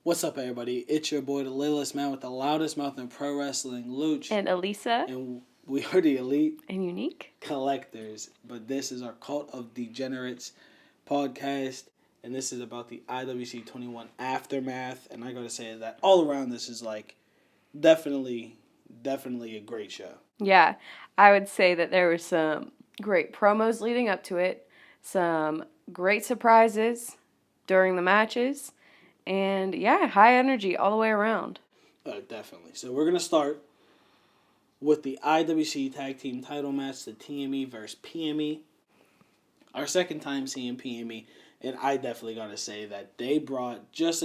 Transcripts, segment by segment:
What's up, everybody? It's your boy, the littlest man with the loudest mouth in pro wrestling, Luch. And Elisa. And we are the elite and unique collectors. But this is our Cult of Degenerates podcast. And this is about the IWC 21 Aftermath. And I gotta say that all around this is definitely a great show. Yeah, I would say that there were some great promos leading up to it, some great surprises during the matches, and yeah, high energy all the way around. Definitely. So we're going to start with the IWC Tag Team title match, the TME versus PME. Our second time seeing PME, and I definitely got to say that they brought just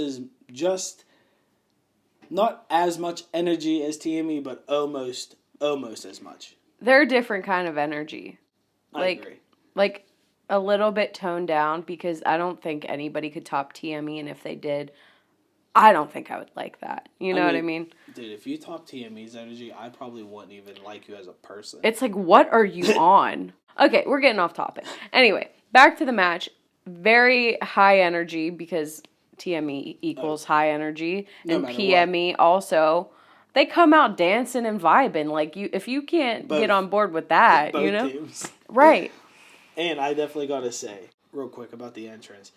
not as much energy as TME, but almost as much. They're a different kind of energy. I agree. Like a little bit toned down, because I don't think anybody could top TME, and if they did, I don't think I would like that. You know what I mean? Dude, if you top TME's energy, I probably wouldn't even like you as a person. It's like, what are you on? Okay, we're getting off topic. Anyway, back to the match. Very high energy, because TME equals high energy, and PME also. They come out dancing and vibing. Like, if you can't get on board with that, both you know? Teams. Right. And I definitely got to say, real quick about the entrance,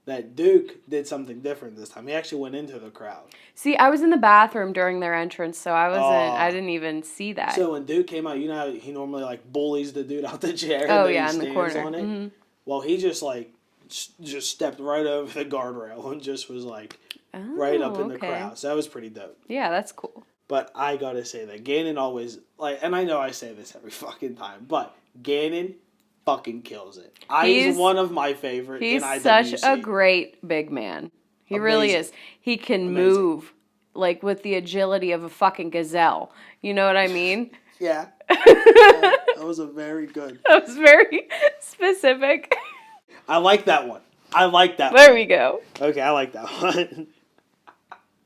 that Duke did something different this time. He actually went into the crowd. See, I was in the bathroom during their entrance, so I didn't even see that. So when Duke came out, you know how he normally bullies the dude out the chair? Oh, and yeah, he in the corner. On it? Mm-hmm. Well, he just stepped right over the guardrail and just was right up in the crowd. So that was pretty dope. Yeah, that's cool. But I gotta say that Gannon always, and I know I say this every fucking time, but Gannon fucking kills it. He's one of my favorite in IWC. He's such a great big man. He really is. He can move, with the agility of a fucking gazelle. You know what I mean? Yeah. That was a very good. That was very specific. I like that one. There we go. Okay, I like that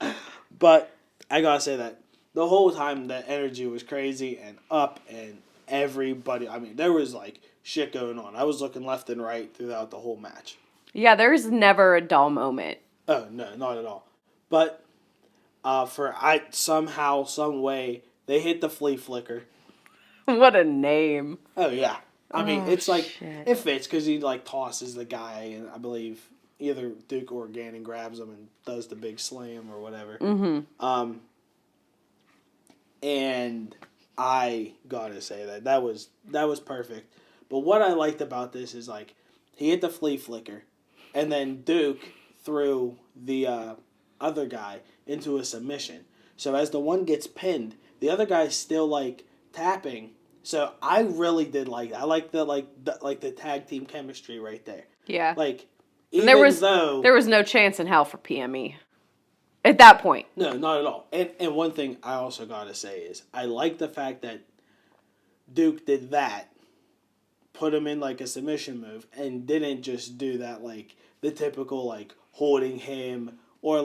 one. But I gotta say that the whole time that energy was crazy and up, and everybody, there was shit going on. I was looking left and right throughout the whole match. Yeah, there's never a dull moment. Oh, no, not at all. But somehow, some way, they hit the flea flicker. What a name. Oh, yeah. It's shit. It fits because he tosses the guy, and I believe either Duke or Gannon grabs him and does the big slam or whatever. Mm-hmm. And I gotta say that was perfect. But what I liked about this is he hit the flea flicker, and then Duke threw the other guy into a submission. So as the one gets pinned, the other guy's still tapping. So I really did like that. I like the tag team chemistry right there. Yeah. There was no chance in hell for PME at that point. No, not at all. And one thing I also gotta say is I like the fact that Duke did that, put him in a submission move, and didn't just do that the typical holding him or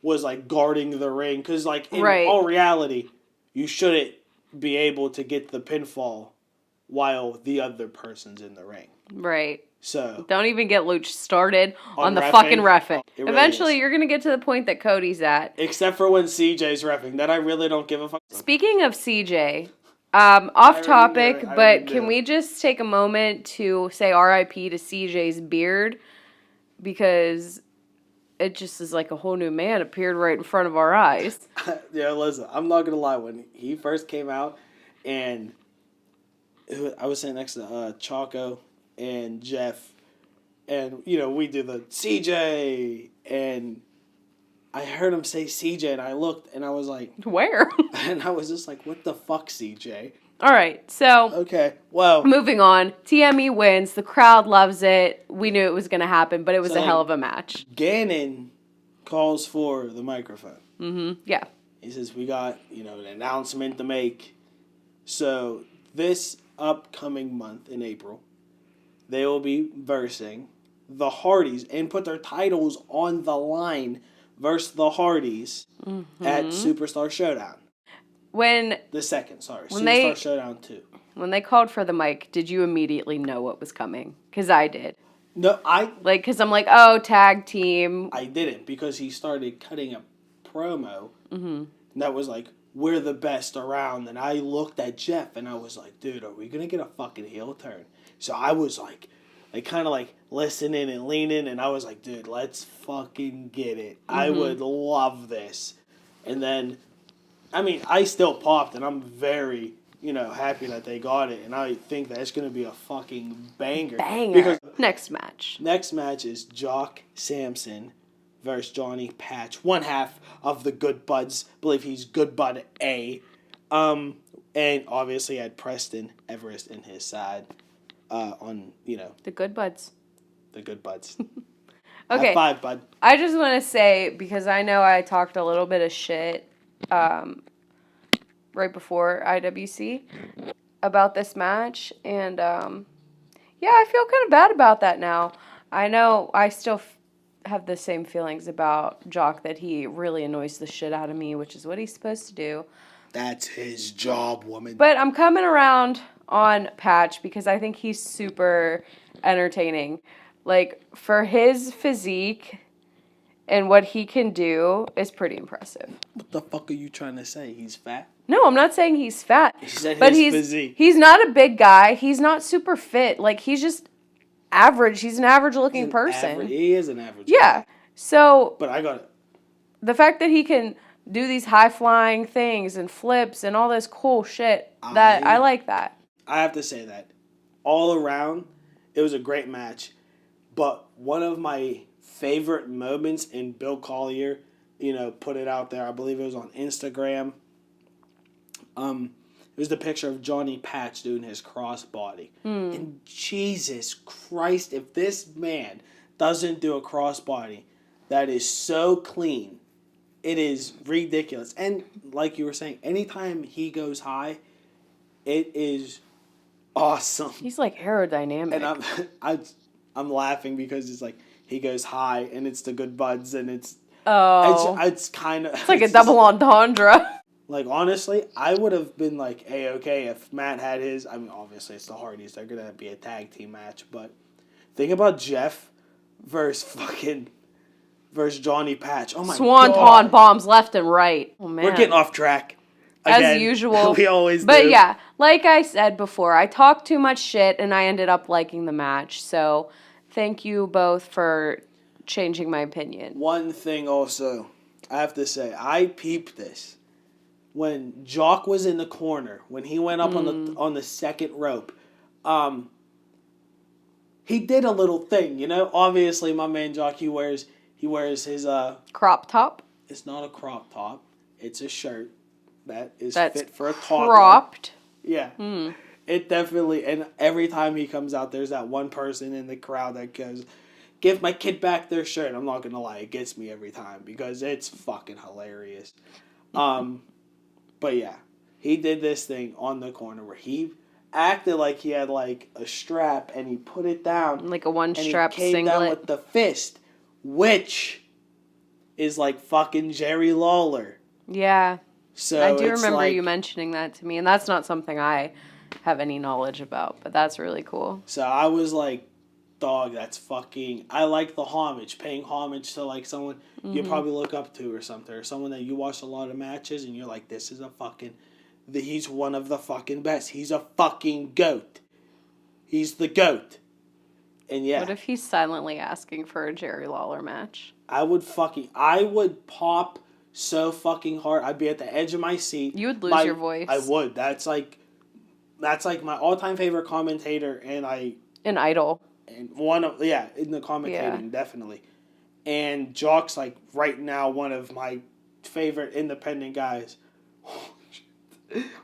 was guarding the ring, because in all reality you shouldn't be able to get the pinfall while the other person's in the ring. Right. So don't even get Luch started on the fucking reffing. Really Eventually, you're going to get to the point that Cody's at. Except for when CJ's reffing. Then I really don't give a fuck. Speaking of CJ, off topic, but can we just take a moment to say RIP to CJ's beard? Because it just is a whole new man appeared right in front of our eyes. Yeah, listen, I'm not going to lie. When he first came out, and I was sitting next to Choco and Jeff, and we do the CJ, and I heard him say CJ, and I looked, and I was like, where? And I was just like, what the fuck, CJ? All right, so okay, well, moving on. TME wins. The crowd loves it. We knew it was going to happen, but it was a hell of a match. Gannon calls for the microphone. Mm-hmm. Yeah. He says, we got an announcement to make. So this upcoming month in April, they will be versing the Hardys and put their titles on the line versus the Hardys at SUPERSTAR Showdown. SUPERSTAR Showdown 2. When they called for the mic, did you immediately know what was coming? Because I did. No, Like, because I'm like, oh, tag team. I didn't, because he started cutting a promo that was like, we're the best around. And I looked at Jeff and I was like, dude, are we going to get a fucking heel turn? So I was like kind of like listening and leaning, and I was like, dude, let's fucking get it. I would love this. And then, I mean, I still popped, and I'm very, happy that they got it. And I think that it's going to be a fucking banger. Because next match is Jock Sampson versus Johnny Patch, one half of the Good Buds. I believe he's Good Bud A. And obviously had Preston Everest in his side. The Good Buds. The Good Buds. Okay. High five, bud. I just want to say, because I know I talked a little bit of shit right before IWC about this match, and yeah, I feel kind of bad about that now. I know I still have the same feelings about Jock, that he really annoys the shit out of me, which is what he's supposed to do. That's his job, woman. But I'm coming around on Patch because I think he's super entertaining. Like, for his physique and what he can do is pretty impressive. What the fuck are you trying to say? He's fat? No, I'm not saying he's fat. He said but his physique. He's not a big guy. He's not super fit. Like, he's just average. He's an average-looking person. He is an average guy. So... But I got it. The fact that he can do these high-flying things and flips and all this cool shit, I like that. I have to say that. All around, it was a great match. But one of my favorite moments in Bill Collier, put it out there, I believe it was on Instagram. It was the picture of Johnny Patch doing his crossbody. And Jesus Christ, if this man doesn't do a crossbody that is so clean, it is ridiculous. And like you were saying, anytime he goes high, it is awesome. He's like aerodynamic. And I'm laughing because it's like he goes high and it's the Good Buds and it's kind of... It's like a double entendre. Like, honestly, I would have been like A-okay if Matt had his... I mean, obviously, it's the Hardys. They're going to be a tag team match. But think about Jeff versus Johnny Patch. Oh, my God. Swanton bombs left and right. Oh, man. We're getting off track. Again, as usual. We always do. But, yeah, like I said before, I talked too much shit, and I ended up liking the match. So, thank you both for changing my opinion. One thing also, I have to say, I peeped this. When Jock was in the corner, when he went up on the second rope, he did a little thing, Obviously, my man Jock, he wears his crop top. It's not a crop top. It's a shirt that's fit for a toddler. Cropped. Yeah. It definitely, and every time he comes out, there's that one person in the crowd that goes, "Give my kid back their shirt." I'm not gonna lie, it gets me every time because it's fucking hilarious. But yeah, he did this thing on the corner where he acted like he had like a strap and he put it down. Like a one-strap singlet. And he came singlet. down with the fist, which is like fucking Jerry Lawler. Yeah. So I do remember you mentioning that to me, and that's not something I have any knowledge about, but that's really cool. So I was like, dog, that's fucking... I like the homage, paying homage to like someone you probably look up to or something, or someone that you watch a lot of matches and you're like, this is a fucking... He's one of the fucking best. He's a fucking GOAT. He's the GOAT. And yeah. What if he's silently asking for a Jerry Lawler match? I would pop so fucking hard. I'd be at the edge of my seat. You would lose your voice. I would. That's like my all-time favorite commentator, and An idol. And in the commentating, definitely. And Jock's like right now one of my favorite independent guys.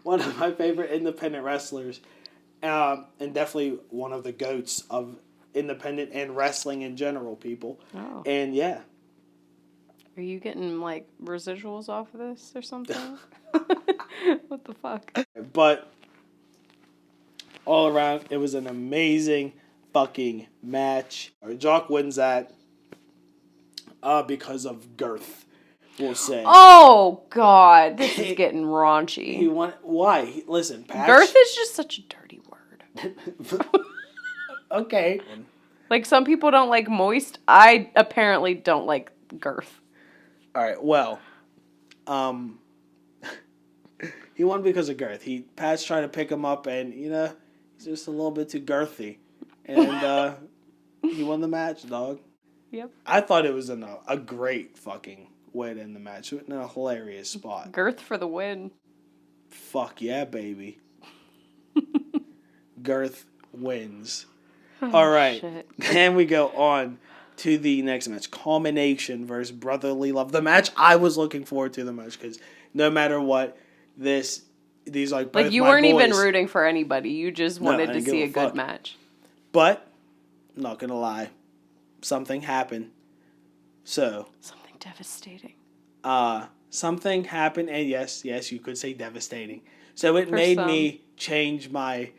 One of my favorite independent wrestlers. And definitely one of the GOATs of independent and wrestling in general, people. Oh. And yeah. Are you getting like residuals off of this or something? What the fuck? But all around, it was an amazing fucking match. Jock wins that because of girth, we'll say. Oh, God. This is getting raunchy. Why? Listen, Patch... Girth is just such a dirty word. Okay. Like, some people don't like moist. I apparently don't like girth. All right, well, he won because of girth. Pat's trying to pick him up, and, he's just a little bit too girthy. And he won the match, dog. Yep. I thought it was a great fucking win in the match. In a hilarious spot. Girth for the win. Fuck yeah, baby. Girth wins. All right. Shit. And we go on to the next match. Culmination versus Brotherly Love. The match I was looking forward to the most because no matter what, these like both you my weren't boys. even rooting for anybody. You just wanted to see a good match. But, I'm not going to lie, something happened. So. Something devastating. Something happened, and yes, you could say devastating. So it made me change my,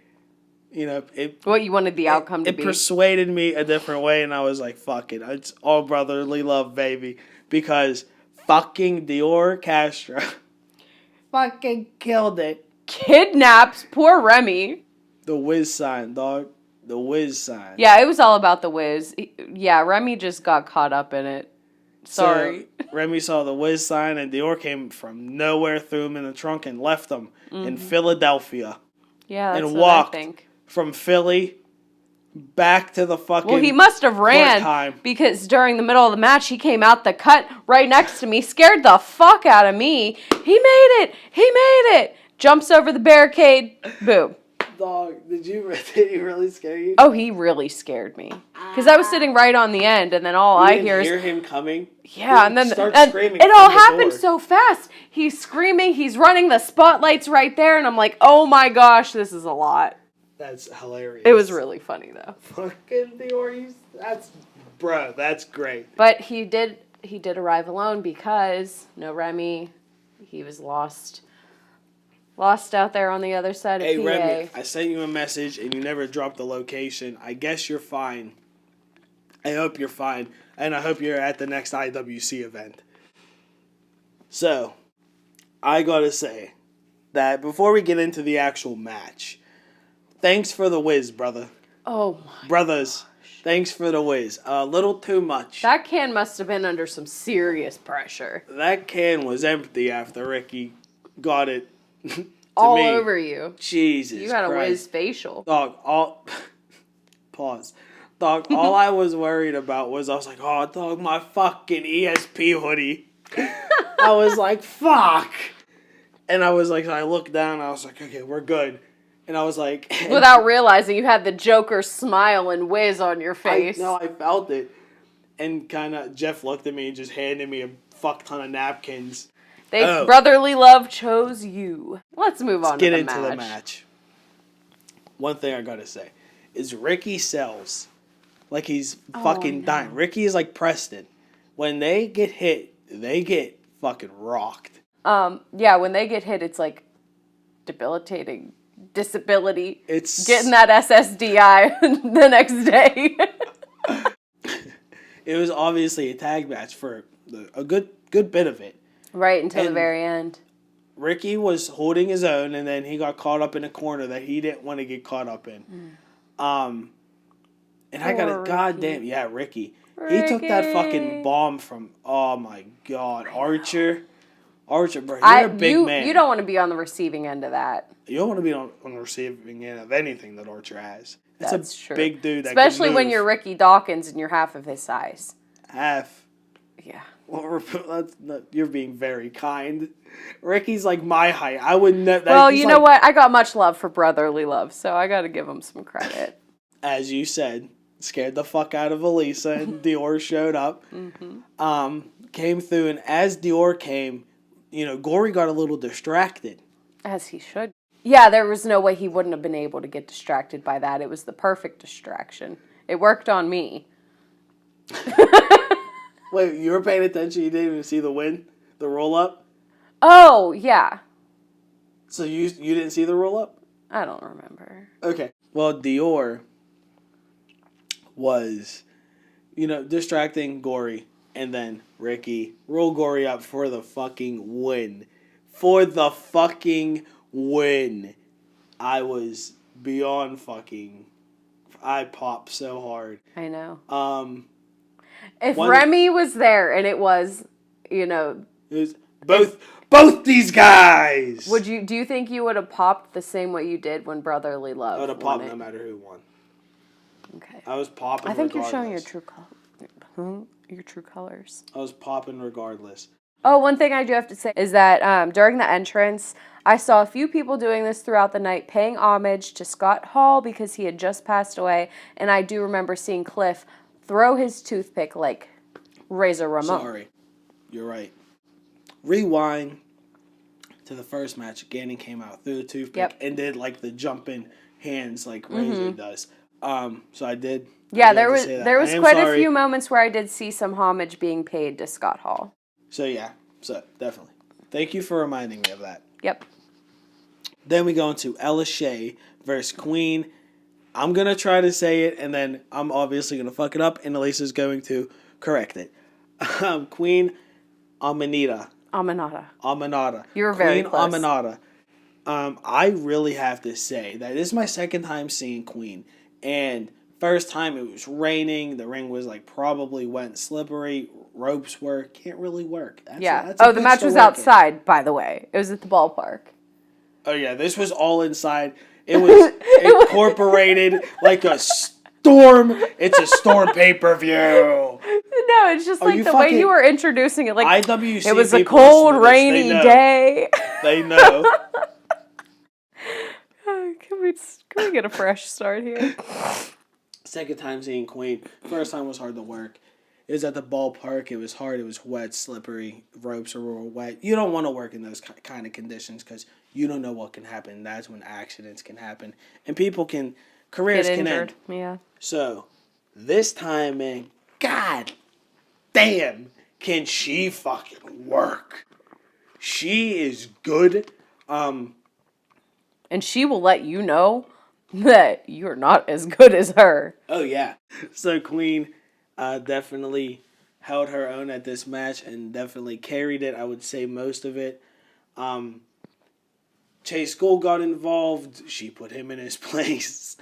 what you wanted the outcome to be. It persuaded me a different way, and I was like, fuck it. It's all brotherly love, baby. Because fucking Dior Castro fucking killed it. Kidnaps poor Remy. The whiz sign, dog. The whiz sign. Yeah, it was all about the whiz. Yeah, Remy just got caught up in it. Sorry. So, Remy saw the whiz sign, and Dior came from nowhere, threw him in the trunk, and left him in Philadelphia. Yeah, that's and what walked I think. From Philly back to the fucking. Well, he must have ran because during the middle of the match, he came out the cut right next to me, scared the fuck out of me. He made it. He made it. Jumps over the barricade. Boom. Dog, did he really scare you? Oh, he really scared me. Because I was sitting right on the end, and then all I hear is... hear him coming? Yeah, and then screaming it all happened so fast. He's screaming, he's running, the spotlight's right there, and I'm like, oh my gosh, this is a lot. That's hilarious. It was really funny, though. Fucking Dior, that's great. But he did arrive alone because no Remy, he was lost out there on the other side of PA. Hey, Remy, I sent you a message and you never dropped the location. I guess you're fine. I hope you're fine. And I hope you're at the next IWC event. So, I gotta say that before we get into the actual match, thanks for the whiz, brother. Oh my Brothers, gosh. Thanks for the whiz. A little too much. That can must have been under some serious pressure. That can was empty after Ricky got it. All me. Over you. Jesus You had a Christ. whiz facial. Dog, pause. Dog, all I was worried about was I was like, oh, dog, my fucking ESP hoodie. I was like, fuck. And I was like, I looked down and I was like, okay, we're good. And I was like... Without realizing you had the Joker smile and whiz on your face. No, I felt it. And kind of, Jeff looked at me and just handed me a fuck ton of napkins. Brotherly love chose you. Let's move on to the match. Let's get into the match. One thing I gotta say is Ricky sells like he's fucking dying. Ricky is like Preston. When they get hit, they get fucking rocked. Yeah, when they get hit, it's like debilitating disability. It's getting that SSDI the next day. It was obviously a tag match for a good bit of it. Right, until the very end. Ricky was holding his own, and then he got caught up in a corner that he didn't want to get caught up in. And I got it, goddamn, yeah, Ricky. He took that fucking bomb from, oh my God, Archer, bro, you're a big man. You don't want to be on the receiving end of that. You don't want to be on the receiving end of anything that Archer has. That's true. Big dude that especially can when move. you're Ricky Dawkins and you're half of his size. Half. Yeah. Well, you're being very kind. Ricky's like my height. I wouldn't know that. Well, you know what? I got much love for brotherly love, so I got to give him some credit. As you said, scared the fuck out of Elisa, and Dior showed up. Came through, and as Dior came, Gory got a little distracted. As he should. Yeah, there was no way he wouldn't have been able to get distracted by that. It was the perfect distraction. It worked on me. Wait, you were paying attention? You didn't even see the win? The roll-up? Oh, yeah. So you didn't see the roll-up? I don't remember. Okay. Well, Dior was, distracting Gory, and then Ricky rolled Gory up for the fucking win. For the fucking win. I was beyond fucking I popped so hard. I know. If Remy was there and it was, it was both these guys. Do you think you would have popped the same way you did when Brotherly Love? I would have popped no matter who won. Okay. I was popping. I think regardless. you're showing your true colors. I was popping regardless. Oh, one thing I do have to say is that during the entrance, I saw a few people doing this throughout the night, paying homage to Scott Hall because he had just passed away, and I do remember seeing Cliff throw his toothpick like Razor Ramon. Sorry, you're right. Rewind to the first match. Gannon came out, threw the toothpick, and did like the jumping hands like Razor does. So I did. Yeah, there was quite a few moments where I did see some homage being paid to Scott Hall. So definitely. Thank you for reminding me of that. Yep. Then we go into Ella Shea versus Queen. I'm going to try to say it, and then I'm obviously going to fuck it up, and Elisa's going to correct it. Queen Aminata. You were very Queen close. Aminata. I really have to say that this is my second time seeing Queen, and first time it was raining. The ring was like probably wet and slippery. Ropes can't really work. The match was outside, by the way. It was at the ballpark. Oh yeah, this was all inside. It was incorporated like a storm. It's a storm pay-per-view. No, it's just like the way you were introducing it. Like IWC. It was a cold, rainy day. They know. Can we get a fresh start here? Second time seeing Queen. First time was hard to work. It was at the ballpark. It was hard. It was wet, slippery. Ropes are real wet. You don't want to work in those kind of conditions because you don't know what can happen. That's when accidents can happen. And careers can end. Yeah. So, this time, man, god damn, can she fucking work. She is good. And she will let you know that you're not as good as her. Oh, yeah. So, Queen definitely held her own at this match and definitely carried it. I would say most of it. Chase Gould got involved. She put him in his place.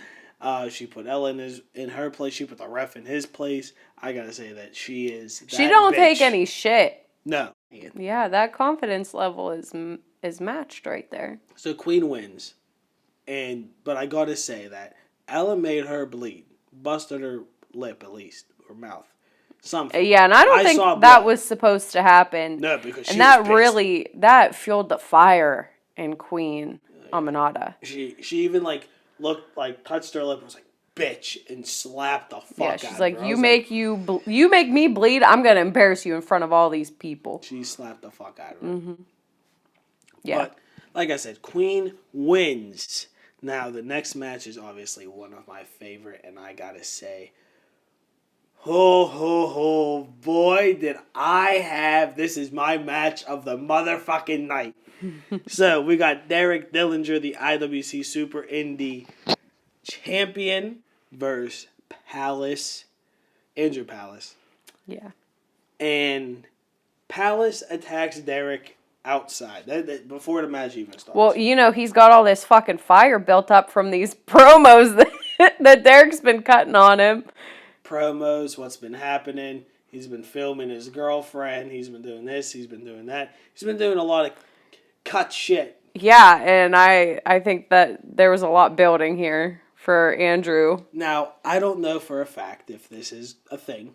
She put Ella in her place. She put the ref in his place. I gotta say that she is. She don't take any shit. No. Yeah, that confidence level is matched right there. So Queen wins, but I gotta say that Ella made her bleed, busted her lip at least or mouth, something. Yeah, and I don't think that was supposed to happen. No, because that fueled the fire in Queen Aminata. She even looked touched her lip and was like bitch and slapped the fuck out of her. Yeah, she's like, you make me bleed. I'm gonna embarrass you in front of all these people. She slapped the fuck out of her. Mm-hmm. Yeah. But like I said, Queen wins. Now the next match is obviously one of my favorite, and I gotta say, ho, boy, did I have... This is my match of the motherfucking night. So, we got Derek Dillinger, the IWC Super Indie Champion, versus Andrew Palace. Yeah. And Palace attacks Derek outside, before the match even starts. Well, he's got all this fucking fire built up from these promos that Derek's been cutting on him. Promos, what's been happening. He's been filming his girlfriend. He's been doing this. He's been doing that. He's been doing a lot of cut shit. Yeah, and I think that there was a lot building here for Andrew. Now, I don't know for a fact if this is a thing.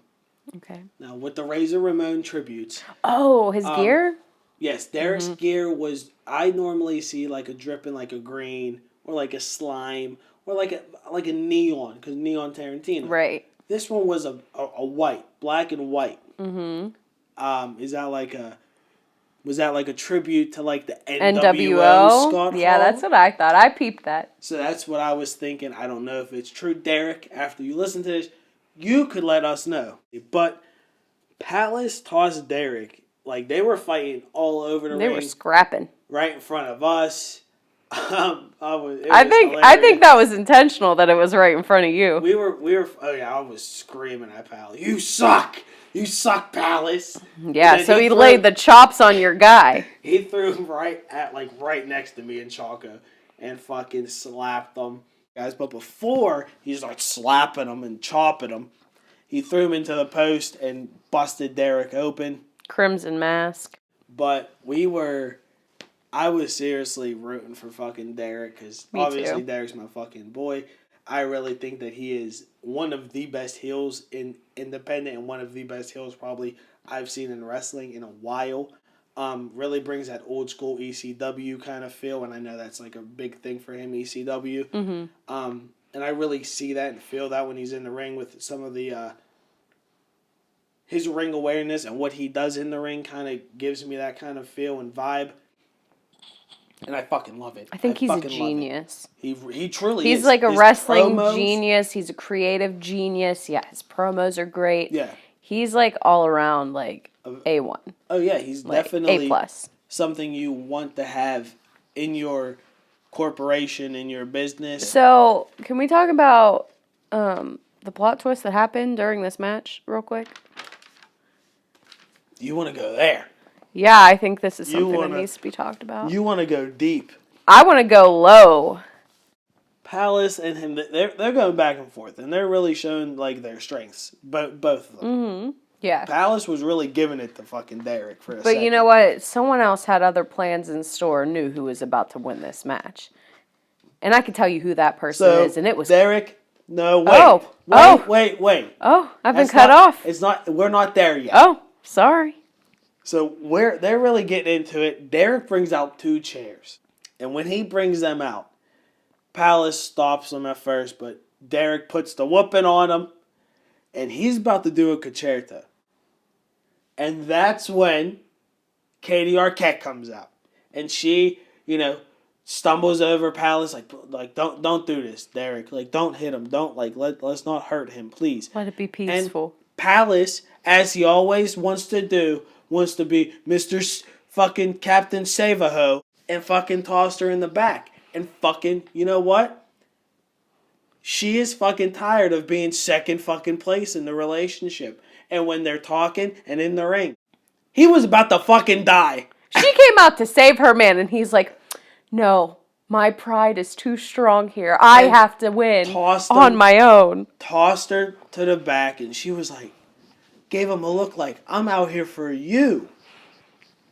Okay. Now, with the Razor Ramon tributes. Oh, his gear? Yes, Derek's gear was... I normally see like a dripping like a green or like a slime or like a neon, because Neon Tarantino. Right. This one was a white, black and white. Mm-hmm. Was that like a tribute to like the NWO? Scott Yeah, Hall? that's what I thought. I peeped that. So that's what I was thinking. I don't know if it's true. Derek, after you listen to this, you could let us know. But Palace tossed Derek. Like, they were fighting all over the ring. They were scrapping. Right in front of us. I think that was intentional, that it was right in front of you. We were. Oh yeah, I was screaming at Palace. You suck, Palace. Yeah, so he laid the chops on your guy. He threw him right next to me and Chaco, and fucking slapped him. guys, but before he starts slapping them and chopping them, he threw him into the post and busted Derek open. Crimson Mask. But I was seriously rooting for fucking Derek because obviously Derek's my fucking boy. I really think that he is one of the best heels in independent and one of the best heels probably I've seen in wrestling in a while. Really brings that old school ECW kind of feel, and I know that's like a big thing for him, ECW. Mm-hmm. And I really see that and feel that when he's in the ring with some of the his ring awareness and what he does in the ring kind of gives me that kind of feel and vibe. And I fucking love it. I think he's a genius. He truly is. He's like a wrestling genius. He's a creative genius. Yeah, his promos are great. Yeah. He's like all around like A1. Oh yeah, he's like definitely A+. Something you want to have in your corporation, in your business. So, can we talk about the plot twist that happened during this match real quick? You want to go there? Yeah, I think this is something that needs to be talked about. You want to go deep. I want to go low. Palace and him, they're going back and forth, and they're really showing like their strengths, both of them. Mm-hmm. Yeah. Palace was really giving it to fucking Derek for a second. But you know what? Someone else had other plans in store, knew who was about to win this match. And I can tell you who that person is, and it was Derek. No, wait. Wait. Oh, I've been cut off. It's not. We're not there yet. Oh, sorry. So they're really getting into it. Derek brings out 2 chairs. And when he brings them out, Palace stops them at first, but Derek puts the whooping on him. And he's about to do a concerto. And that's when Katie Arquette comes out. And she, stumbles over Palace like don't do this, Derek. Like, don't hit him. Don't, let's not hurt him, please. Let it be peaceful. And Palace, as he always wants to do, wants to be Mr. fucking Captain Save-A-Ho and fucking tossed her in the back. And fucking, you know what? She is fucking tired of being second fucking place in the relationship. And when they're talking and in the ring, he was about to fucking die. She came out to save her man, and he's like, no, my pride is too strong here. I have to win on my own. Tossed her to the back, and she was like, gave him a look like, I'm out here for you.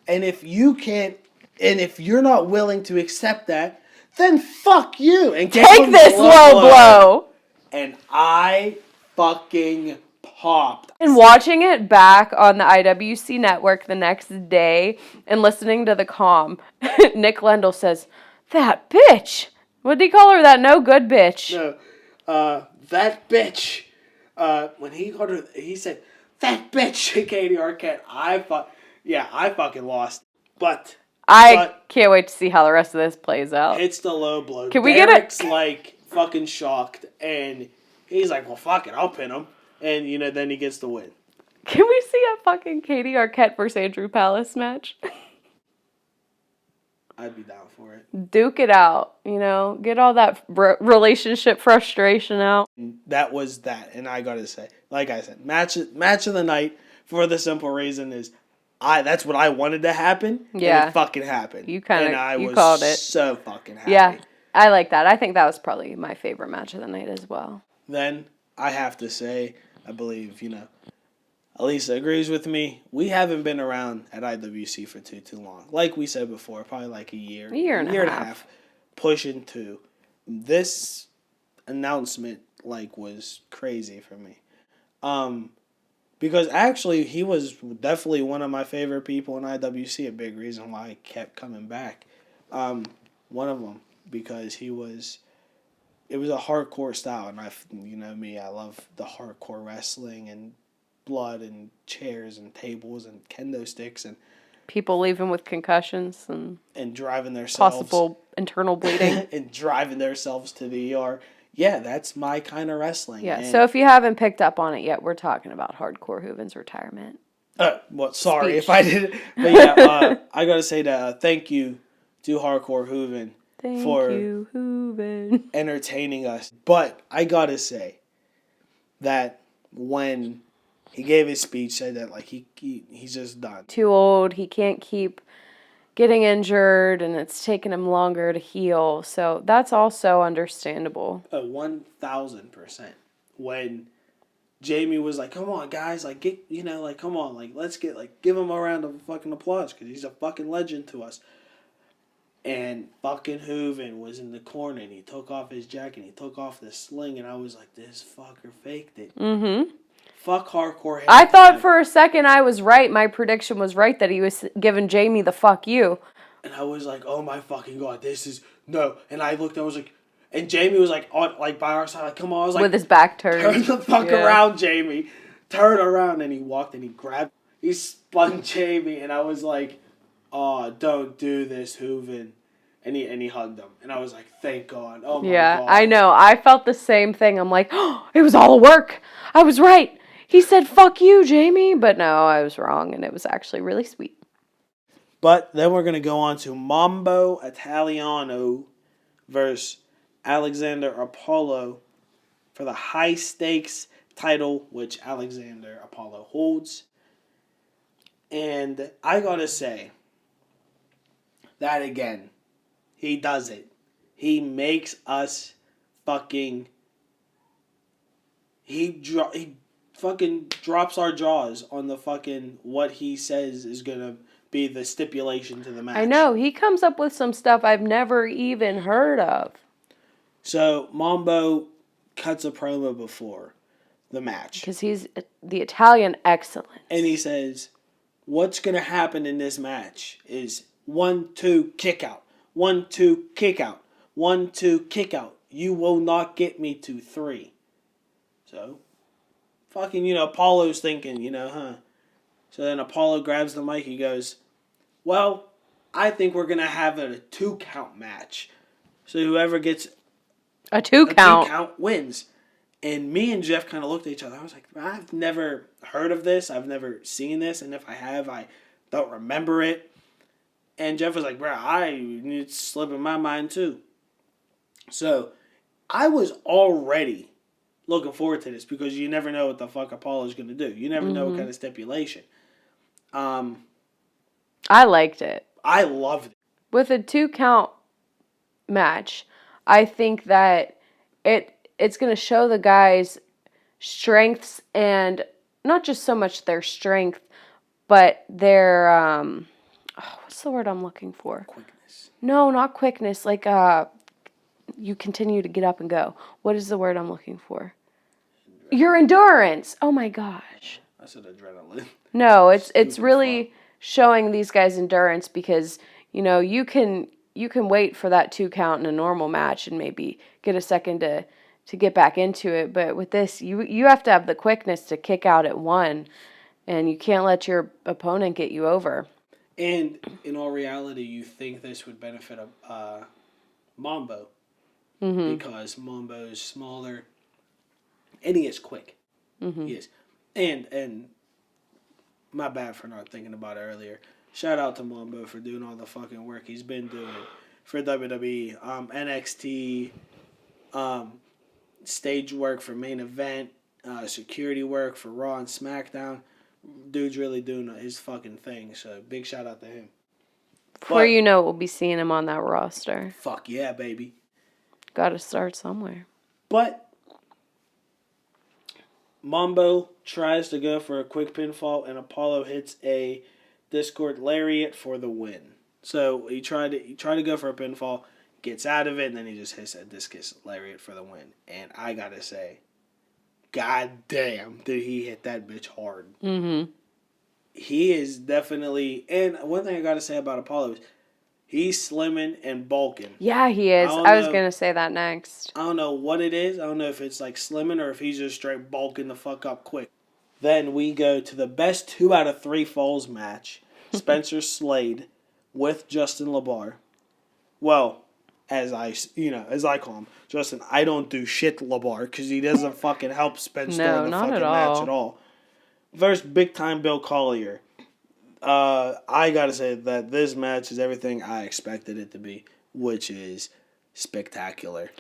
And if you can't, and if you're not willing to accept that, then fuck you. And take this low blow. And I fucking popped. And watching it back on the IWC network the next day and listening to the comm, Nick Lendl says, that bitch. What did he call her? That no good bitch. No, that bitch. When he called her, he said, that bitch, Katie Arquette. I fucking lost. But I can't wait to see how the rest of this plays out. It's the low blow. Can we get it? Derek's like fucking shocked, and he's like, well, fuck it, I'll pin him. And, then he gets the win. Can we see a fucking Katie Arquette versus Andrew Palace match? I'd be down for it. Duke it out, get all that relationship frustration out. That was that, and I gotta say, like I said, match of the night for the simple reason is, that's what I wanted to happen. Yeah, and it fucking happened. You called it. So fucking happy. Yeah, I like that. I think that was probably my favorite match of the night as well. Then I have to say, I believe Elisa agrees with me. We haven't been around at IWC for too long. Like we said before, probably like a year and a half. Pushing 2. This announcement was crazy for me. Because actually he was definitely one of my favorite people in IWC. A big reason why I kept coming back. One of them because it was a hardcore style, and me, I love the hardcore wrestling and blood and chairs and tables and kendo sticks and people leaving with concussions and driving themselves, possible internal bleeding and driving themselves to the ER. Yeah, that's my kind of wrestling. Yeah, so if you haven't picked up on it yet, we're talking about Hardcore Hooven's retirement. Sorry if I did it. But yeah, I gotta say that thank you to Hardcore Hooven for entertaining us. But I gotta say that when he gave his speech, said that he's just done. Too old. He can't keep getting injured and it's taken him longer to heal. So that's also understandable. 1,000%. When Jamie was like, come on, guys, like, get, like, come on, like, let's get, like, give him a round of fucking applause because he's a fucking legend to us. And fucking Hooven was in the corner and he took off his jacket and he took off the sling and I was like, this fucker faked it. Mm-hmm. Fuck hardcore. I thought for a second I was right. My prediction was right that he was giving Jamie the fuck you. And I was like, oh my fucking God, this is, no. And I looked, I was like, and Jamie was like, on, like by our side, like, come on. I was like, with his back turned. Turn the fuck around, Jamie. Turn around. And he walked and he spun Jamie. And I was like, oh, don't do this, Hooven. And he hugged him. And I was like, thank God. Oh my God. Yeah, I know. I felt the same thing. I'm like, oh, it was all a work. I was right. He said, fuck you, Jamie. But no, I was wrong. And it was actually really sweet. But then we're going to go on to Mambo Italiano versus Alexander Apollo for the high stakes title, which Alexander Apollo holds. And I got to say that again, he does it. He makes us fucking... He fucking drops our jaws on the fucking what he says is going to be the stipulation to the match. I know. He comes up with some stuff I've never even heard of. So, Mambo cuts a promo before the match. Because he's the Italian excellence. And he says, what's going to happen in this match is 1-2 kick out. 1-2 kick out. 1-2 kick out. You will not get me to 3. So, fucking, Apollo's thinking, So then Apollo grabs the mic. He goes, well, I think we're going to have a 2-count match. So whoever gets a 2-count. 2-count wins. And me and Jeff kind of looked at each other. I was like, I've never heard of this. I've never seen this. And if I have, I don't remember it. And Jeff was like, bro, it's slipping my mind too. So I was already looking forward to this because you never know what the fuck Apollo's going to do. You never know what kind of stipulation. I liked it. I loved it. With a 2-count match, I think that it's going to show the guys' strengths and not just so much their strength, but their what's the word I'm looking for? Quickness. No, not quickness. Like you continue to get up and go. What is the word I'm looking for? Your endurance. Oh my gosh. I said adrenaline. No, it's really showing these guys endurance because you can wait for that 2-count in a normal match and maybe get a second to get back into it. But with this, you have to have the quickness to kick out at 1, and you can't let your opponent get you over. And in all reality, you think this would benefit Mambo because Mambo is smaller and he is quick. Mm-hmm. He is, and my bad for not thinking about it earlier. Shout out to Mambo for doing all the fucking work he's been doing for WWE, NXT, stage work for main event, security work for Raw and SmackDown. Dude's really doing his fucking thing, so big shout out to him. Before you know it, we'll be seeing him on that roster. Fuck yeah, baby. Gotta start somewhere. But Mambo tries to go for a quick pinfall, and Apollo hits a Discord lariat for the win. So he tried to go for a pinfall, gets out of it, and then he just hits a discus lariat for the win. And I gotta say, god damn, did he hit that bitch hard. Mm-hmm. He is definitely... And one thing I gotta say about Apollo is he's slimming and bulking. Yeah, he is. I was gonna say that next. I don't know what it is. I don't know if it's like slimming or if he's just straight bulking the fuck up quick. Then we go to the best 2 out of 3 falls match. Spencer Slade with Justin LaBar. Well, as I call him, Justin, I don't do shit LaBar because he doesn't fucking help Spence during the fucking match at all. Versus Big Time Bill Collier. I gotta say that this match is everything I expected it to be, which is spectacular.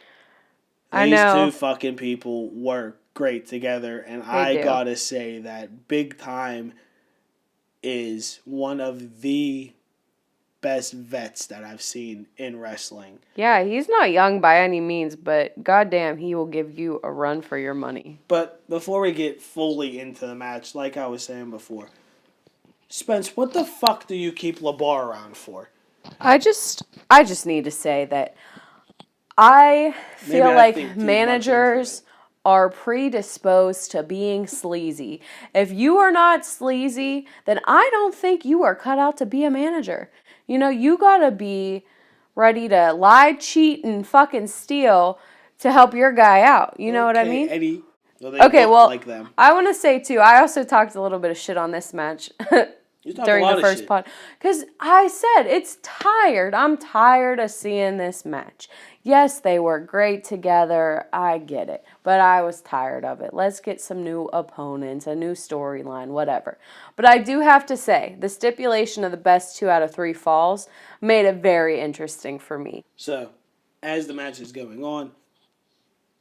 These 2 fucking people work great together, and I gotta say that Big Time is one of the best vets that I've seen in wrestling. Yeah, he's not young by any means, but goddamn, he will give you a run for your money. But before we get fully into the match, like I was saying before, Spence, what the fuck do you keep LeBar around for? I just need to say that I feel like managers are predisposed to being sleazy. If you are not sleazy, then I don't think you are cut out to be a manager. You know, you gotta be ready to lie, cheat, and fucking steal to help your guy out. You know what I mean? Eddie. Well, like them. I want to say too, I also talked a little bit of shit on this match during the first pod. Because I said, it's tired. I'm tired of seeing this match. Yes, they were great together. I get it. But I was tired of it. Let's get some new opponents, a new storyline, whatever. But I do have to say, the stipulation of the best 2 out of 3 falls made it very interesting for me. So, as the match is going on,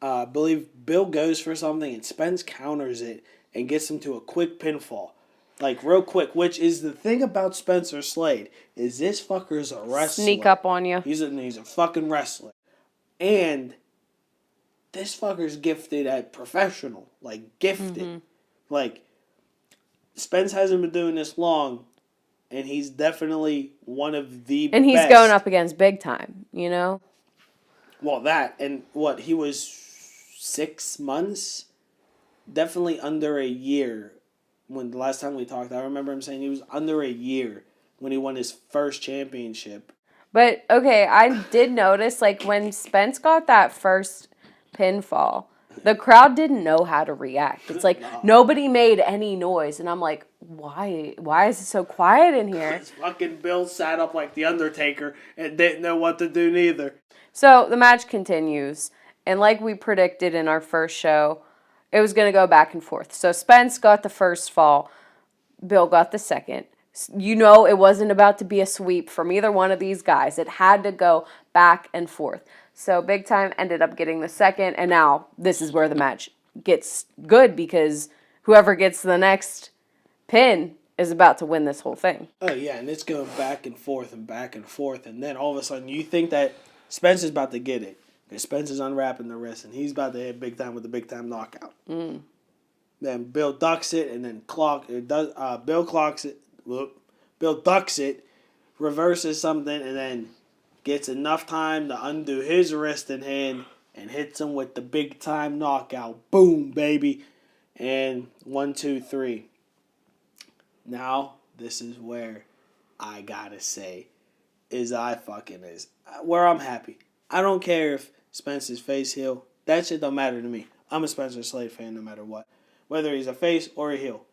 I believe Bill goes for something and Spence counters it and gets him to a quick pinfall. Like, real quick, which is the thing about Spencer Slade, is this fucker's a wrestler. Sneak up on you. He's a fucking wrestler. And this fucker's gifted at professional. Like, gifted. Mm-hmm. Like, Spence hasn't been doing this long, and he's definitely one of the best. And he's going up against big time, you know? Well, that, and what, he was 6 months? Definitely under a year. When the last time we talked, I remember him saying he was under a year when he won his first championship. But, okay, I did notice, like, when Spence got that first pinfall, the crowd didn't know how to react. It's like, nobody made any noise. And I'm like, why? Why is it so quiet in here? Fucking Bill sat up like The Undertaker and didn't know what to do neither. So, the match continues. And like we predicted in our first show, it was going to go back and forth. So, Spence got the first fall. Bill got the second. You know it wasn't about to be a sweep from either one of these guys. It had to go back and forth. So Big Time ended up getting the second, and now this is where the match gets good because whoever gets the next pin is about to win this whole thing. Oh, yeah, and it's going back and forth, and then all of a sudden you think that Spence is about to get it. Because Spence is unwrapping the wrist, and he's about to hit Big Time with the Big Time knockout. Mm. Then Bill ducks it, and then Bill clocks it. Bill ducks it, reverses something, and then gets enough time to undo his wrist and hand and hits him with the Big Time knockout. Boom, baby. And 1, 2, 3. Now, this is where I gotta say where I'm happy. I don't care if Spencer's face heel. That shit don't matter to me. I'm a Spencer Slade fan no matter what. Whether he's a face or a heel.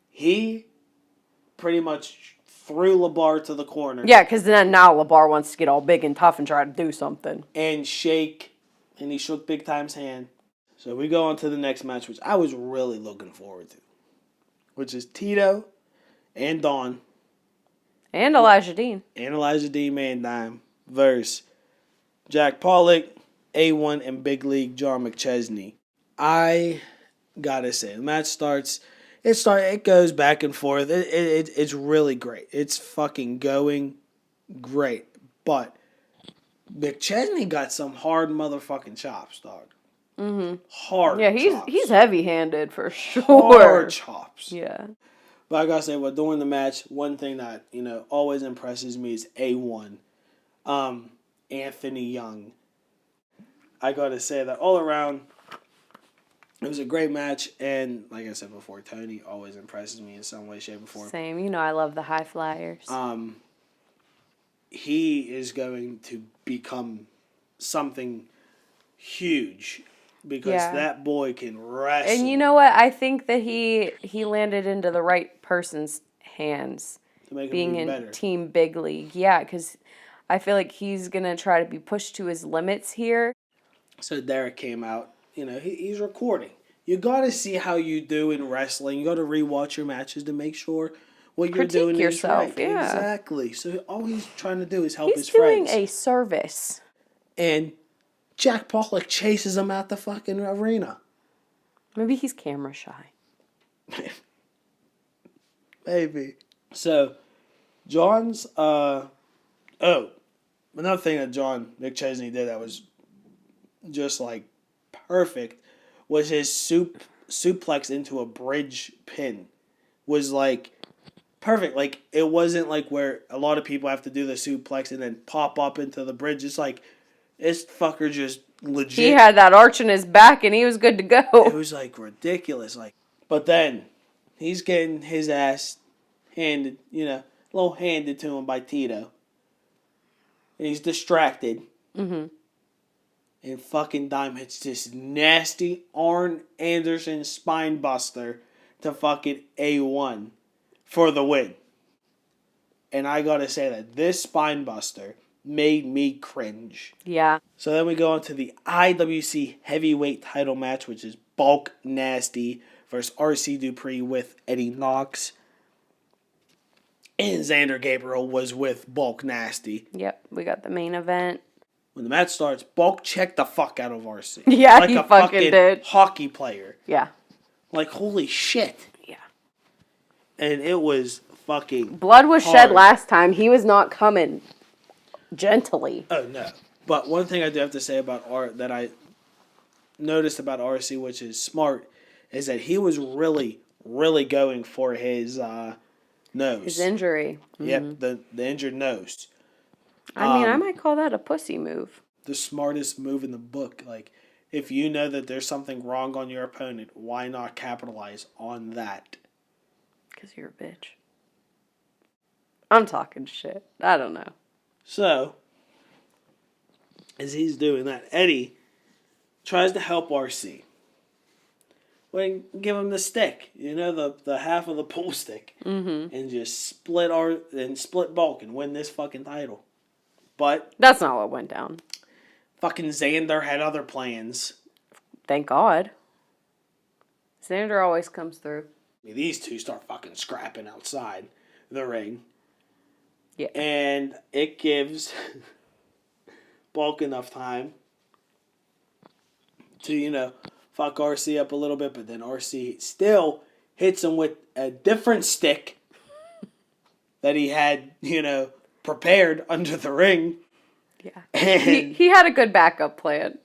He pretty much threw LeBar to the corner. Yeah, because then now LeBar wants to get all big and tough and try to do something. And he shook Big Time's hand. So we go on to the next match, which I was really looking forward to. Which is Tito and Dawn. And Elijah Dean. And Elijah Dean Man Dime versus Jack Pollock, A1, and Big League John McChesney. I gotta say, the match starts. It goes back and forth. It's really great. It's fucking going great. But McChesney got some hard motherfucking chops, dog. Mm-hmm. Hard. Yeah, chops. He's heavy-handed for sure. Hard chops. Yeah. But I gotta say, during the match, one thing that always impresses me is A1, Anthony Young. I gotta say that all around. It was a great match, and like I said before, Tony always impresses me in some way, shape, or form. Same. I love the high flyers. He is going to become something huge because that boy can wrestle. And you know what? I think that he landed into the right person's hands. To make him being in better. Team Big League. Yeah, because I feel like he's going to try to be pushed to his limits here. So Derek came out. He's recording. You got to see how you do in wrestling. You got to rewatch your matches to make sure what you're doing is right. Yeah. Exactly. So all he's trying to do is help his He's friends. doing a service. And Jack Pollock chases him out the fucking arena. Maybe he's camera shy. Maybe. So John's, another thing that John McChesney did that was just like perfect was his suplex into a bridge pin. Was like perfect. Like, it wasn't like where a lot of people have to do the suplex and then pop up into the bridge. It's like, this fucker just legit. He had that arch in his back and he was good to go. It was like ridiculous. Like, but then he's getting his ass handed, a little handed to him by Tito. And he's distracted. Mm-hmm. And fucking Dime hits this nasty Arn Anderson spine buster to fucking A1 for the win. And I gotta say that this spine buster made me cringe. Yeah. So then we go on to the IWC heavyweight title match, which is Bulk Nasty versus RC Dupree with Eddie Knox. And Xander Gabriel was with Bulk Nasty. Yep, we got the main event. When the match starts, Bulk checked the fuck out of RC. Yeah, like he a fucking did. Hockey player. Yeah. Like, holy shit. Yeah. And it was fucking blood was hard. shed last time. He was not coming gently. Oh, no. But one thing I do have to say about that I noticed about RC, which is smart, is that he was really, really going for his nose. His injury. Yep, the injured nose. I mean, I might call that a pussy move. The smartest move in the book. Like, if you know that there's something wrong on your opponent, why not capitalize on that? Because you're a bitch. I'm talking shit. I don't know. So, as he's doing that, Eddie tries to help RC. Well, give him the stick, the half of the pool stick, and just split Bulk and win this fucking title. But that's not what went down. Fucking Xander had other plans. Thank God. Xander always comes through. These two start fucking scrapping outside the ring. Yeah. And it gives Bulk enough time to, fuck RC up a little bit, but then RC still hits him with a different stick that he had, prepared under the ring. Yeah. And he had a good backup plan.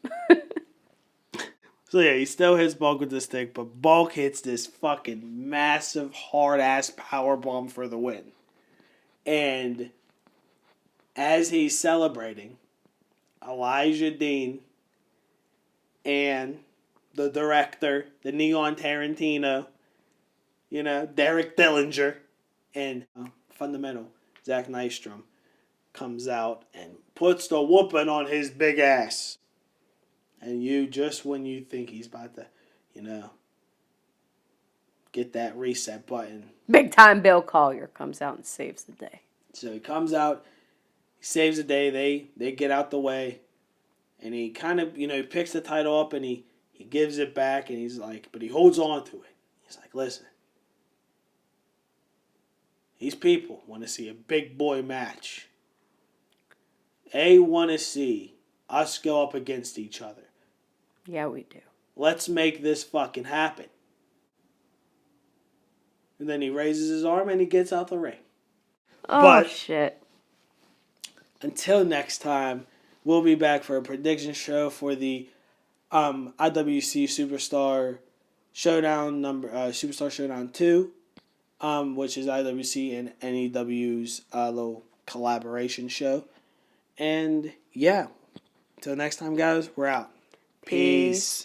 So yeah, he still hits Bulk with the stick, but Bulk hits this fucking massive, hard-ass powerbomb for the win. And as he's celebrating, Elijah Dean and the director, the Neon Tarantino, Derek Dillinger, and Fundamental, Zach Nystrom, comes out and puts the whooping on his big ass. And just when you think he's about to, get that reset button. Big time Bill Collier comes out and saves the day. So he comes out, he saves the day, they get out the way, and he kind of, he picks the title up and he gives it back, and he's like, but he holds on to it. He's like, listen, these people want to see a big boy match. They want to see us go up against each other. Yeah, we do. Let's make this fucking happen. And then he raises his arm and he gets out the ring. Oh, shit. Until next time, we'll be back for a prediction show for the IWC Superstar Showdown Superstar Showdown 2, which is IWC and NEW's little collaboration show. And yeah, until next time, guys, we're out. Peace.